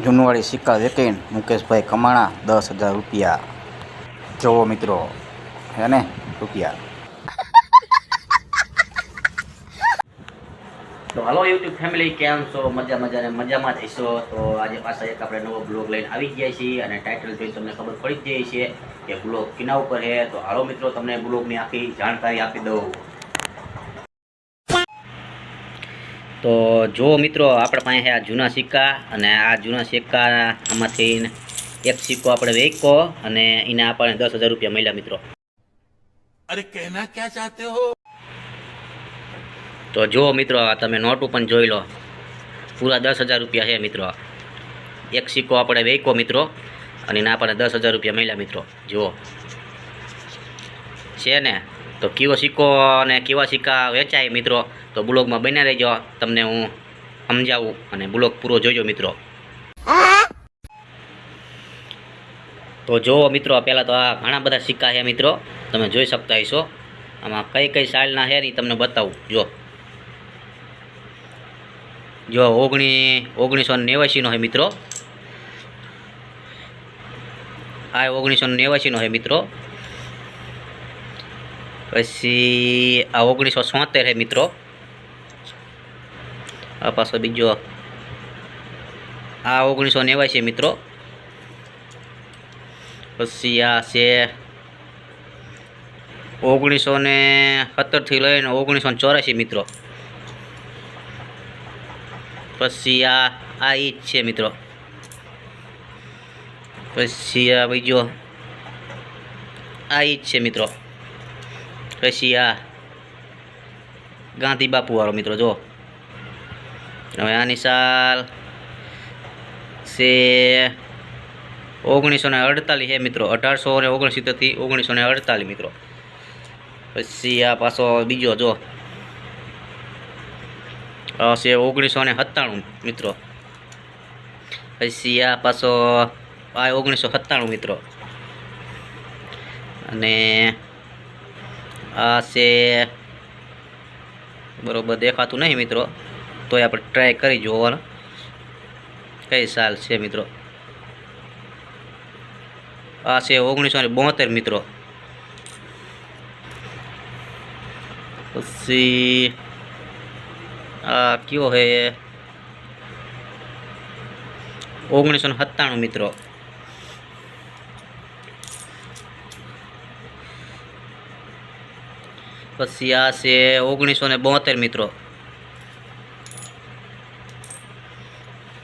જૂનવાડી સિક્કા વેકીને મુકેશભાઈ કમાણા 10,000 રૂપિયા। જોવો મિત્રો, હે ને રૂપિયા। તો હાલો યુટ્યુબ ફેમિલી, કેમ છો? મજામાં થઈશો। તો આજે પાછા એક આપણે નવો બ્લોગ લઈને આવી ગયા છીએ અને ટાઇટલ જોઈ તમને ખબર પડી જ જાય છે કે બ્લોગ કિના ઉપર છે। તો હાલો મિત્રો, તમને બ્લોગની આખી જાણકારી આપી દઉં। તો જો મિત્રો, આપણે પાસે છે આ જૂના સિક્કા, અને આ જૂના સિક્કા આમાંથી એક સિક્કો આપણે વેચ્યો અને એને આપણને 10,000 રૂપિયા મળ્યા મિત્રો। अरे कहना क्या चाहते हो? તો જો મિત્રો, તમે નોટ પણ જોઈ લો, પૂરા 10,000 રૂપિયા છે મિત્રો। એક સિક્કો આપણે વેચ્યો મિત્રો અને એના આપણને 10,000 રૂપિયા મળ્યા મિત્રો। જુઓ છે ને। તો કેવો સિક્કો અને કેવા સિક્કા વેચાય મિત્રો, તો બ્લોગમાં બન્યા રહેજો, તમને હું સમજાવું અને બ્લોગ પૂરો જોજો મિત્રો। તો જો મિત્રો, પહેલાં તો આ ઘણા બધા સિક્કા છે મિત્રો, તમે જોઈ શકતા હશો। આમાં કઈ કઈ સાલના છે એ તમને બતાવું। જો 1989 છે મિત્રો, આ 1989 છે મિત્રો। પછી આ 1976 છે મિત્રો। આ પાછો બીજો આ 1989 છે મિત્રો। પછી આ છે 1970 થી લઈને 1984 મિત્રો। પછી આ ઈ જ છે મિત્રો। પછી આ બીજો આ ઈ જ છે મિત્રો। પછી આ ગાંધી બાપુ વાળો મિત્રો। જો હવે આની સાલ છે 1948 છે મિત્રો। 1869 થી 1948 મિત્રો। પછી આ પાછો બીજો જો આ છે 1997 મિત્રો। પછી આ પાછો આ 1997 મિત્રો। અને આ છે બરોબર દેખાતું નહીં મિત્રો, તોય આપણે ટ્રાય કરી જોવાનો કઈ સાલ છે મિત્રો। આ છે 1972 મિત્રો। પછી આ કયો હે 1997 મિત્રો। પછી આ છે 1972 મિત્રો।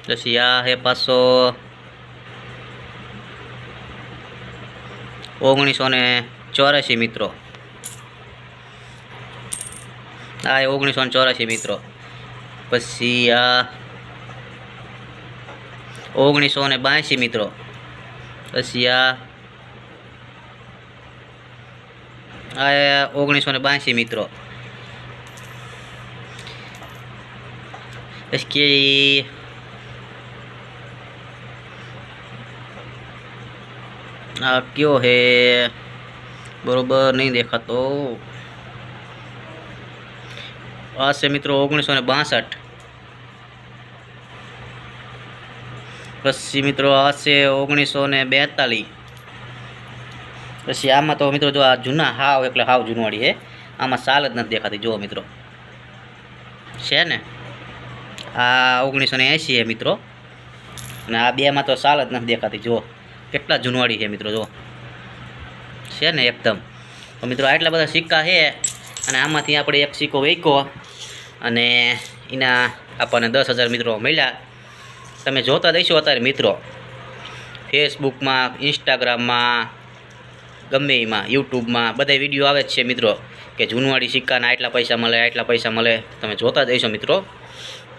પછી આ હે પાછો 1984 મિત્રો। આ 1984 મિત્રો। પછી આ 1982 મિત્રો। પછી આ 1982 મિત્રો। પછી આ કયો હે બરોબર નહીં દેખાતો। આ છે મિત્રો 1962। પછી મિત્રો આ છે 1942। પછી આમાં તો મિત્રો જો આ જૂના હાવ એટલે હાવ જૂનવાડી છે, આમાં સાલ જ નથી દેખાતી। જુઓ મિત્રો, છે ને આ 1980 છે મિત્રો, અને આ બેમાં તો સાલ જ નથી દેખાતી। જુઓ કેટલા જૂનવાડી છે મિત્રો, જો છે ને એકદમ। તો મિત્રો આટલા બધા સિક્કા છે અને આમાંથી આપણે એક સિક્કો વેચ્યો અને એના આપણને 10,000 મિત્રો મળ્યા। તમે જોતા દઈશો અત્યારે મિત્રો, ફેસબુકમાં, ઇન્સ્ટાગ્રામમાં, ગમે એમાં, યુટ્યુબમાં બધા વિડીયો આવે જ છે મિત્રો કે જૂનવાડી સિક્કાના આટલા પૈસા મળે, આટલા પૈસા મળે। તમે જોતા દઈશો મિત્રો।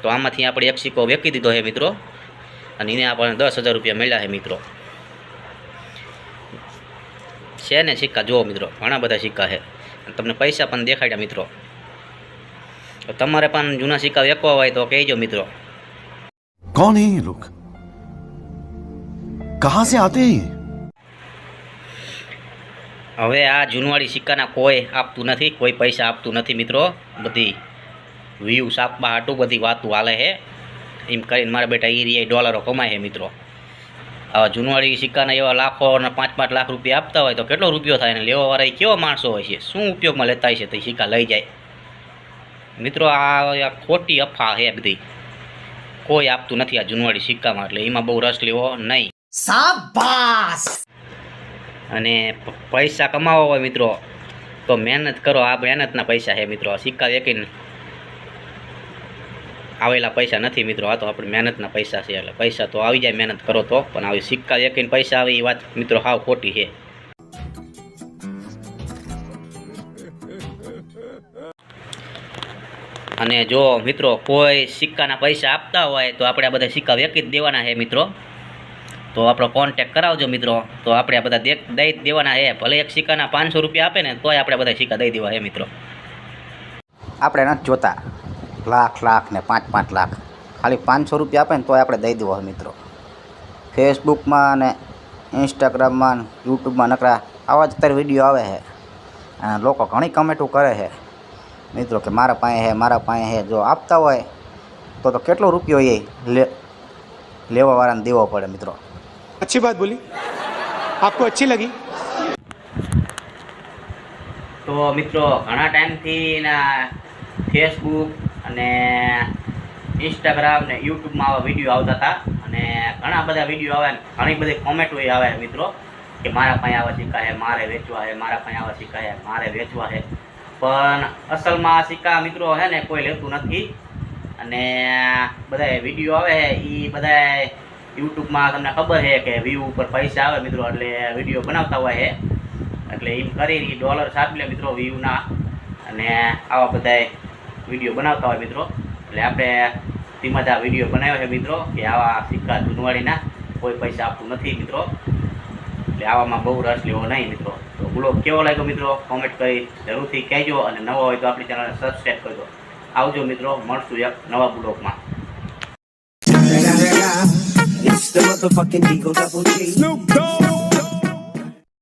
તો આમાંથી આપણે એક સિક્કો વેચી દીધો છે મિત્રો અને એને આપણને 10,000 રૂપિયા મળ્યા છે મિત્રો। છે ને સિક્કા જુઓ મિત્રો, ઘણા બધા સિક્કા છે, તમને પૈસા પણ દેખાડ્યા મિત્રો। તો તમારે પણ જૂના સિક્કા વેચવા હોય તો કહેજો મિત્રો। कौन है ये लोग? कहां से आते हैं? હવે આ જૂનવાડી સિક્કાના કોઈ આપતું નથી, કોઈ પૈસા આપતું નથી મિત્રો। બધી વ્યૂઝ આપવા હાટું બધી વાતું હાલે છે એમ કરીને મારા બેટા એ રહ્યા ડોલરો કમાય છે મિત્રો. આવા જૂનવાડી સિક્કાના એવા લાખો અને 5-5 લાખ રૂપિયા આપતા હોય તો કેટલો રૂપિયો થાય ને લેવાવાળા એ કેવા માણસો હોય છે, શું ઉપયોગમાં લેતા હોય છે તો સિક્કા લઈ જાય મિત્રો. આ ખોટી અફવા છે બધી, કોઈ આપતું નથી આ જૂનવાડી સિક્કામાં, એટલે એમાં બહુ રસ લેવો નહીં. શાબાશ. અને પૈસા કમાવા હોય મિત્રો તો મહેનત કરો, આ મહેનતના પૈસા છે મિત્રો. સિક્કા વેકીને આવેલા પૈસા નથી મિત્રો, આ તો આપણે મહેનતના પૈસા છે. એટલે પૈસા તો આવી જાય મહેનત કરો તો, પણ આવી સિક્કા વેકીને પૈસા આવે એ વાત મિત્રો હાવ ખોટી છે. અને જો મિત્રો કોઈ સિક્કાના પૈસા આપતા હોય તો આપણે આ બધા સિક્કા વેકી જ દેવાના છે મિત્રો. તો આપણો કોન્ટેક કરાવજો મિત્રો, તો આપણે આ બધા દઈ દેવાના છે. ભલે એક સિક્કાના 500 રૂપિયા આપે ને તોય આપણે બધા સિક્કા દઈ દેવા છે મિત્રો. આપણે નથી જોતા લાખ ને 5-5 લાખ, ખાલી 500 રૂપિયા આપે ને તોય આપણે દઈ દેવા મિત્રો. ફેસબુકમાં અને ઇન્સ્ટાગ્રામમાં યુટ્યુબમાં નકરા આવા જ અત્યારે વિડીયો આવે છે અને લોકો ઘણી કમેન્ટો કરે છે મિત્રો કે મારા પાસે છે. જો આપતા હોય તો કેટલો રૂપિયો એ લેવાવાળાને દેવો પડે મિત્રો. अच्छी बात बोली, आपको अच्छी लगी? તો મિત્રો ઘણા ટાઈમથી ના ફેસબુક અને ઇન્સ્ટાગ્રામ ને યુટ્યુબમાં આવા વિડીયો આવતા હતા અને ઘણા બધા વિડીયો આવે, ઘણી બધી કોમેન્ટો આવે મિત્રો કે મારા પાસે આવા સિક્કા છે, મારે વેચવા છે, મારા પાસે આવા સિક્કા છે, મારે વેચવા છે. પણ અસલમાં આ સિક્કા મિત્રો છે ને કોઈ લેતું નથી. અને બધા વિડીયો આવે છે એ બધા યુટ્યુબમાં તમને ખબર છે કે વ્યૂ ઉપર પૈસા આવે મિત્રો, એટલે વિડીયો બનાવતા હોય છે, એટલે એમ કરી ડોલર સાચવે મિત્રો વ્યૂના. અને આવા બધા વિડીયો બનાવતા હોય મિત્રો, એટલે આપણે તેમાં જ આ વિડીયો બનાવ્યો છે મિત્રો કે આવા સિક્કા જૂનવાડીના કોઈ પૈસા આપતું નથી મિત્રો. એટલે આવામાં બહુ રસ લેવો નહીં મિત્રો. તો બ્લોગ કેવો લાગ્યો મિત્રો કોમેન્ટ કરી જરૂરથી કહેજો, અને નવો હોય તો આપણી ચેનલને સબસ્ક્રાઈબ કરજો. આવજો મિત્રો, મળશું એક નવા બ્લોગમાં. It's the motherfucking Eagle Double G. Snoop Dogg.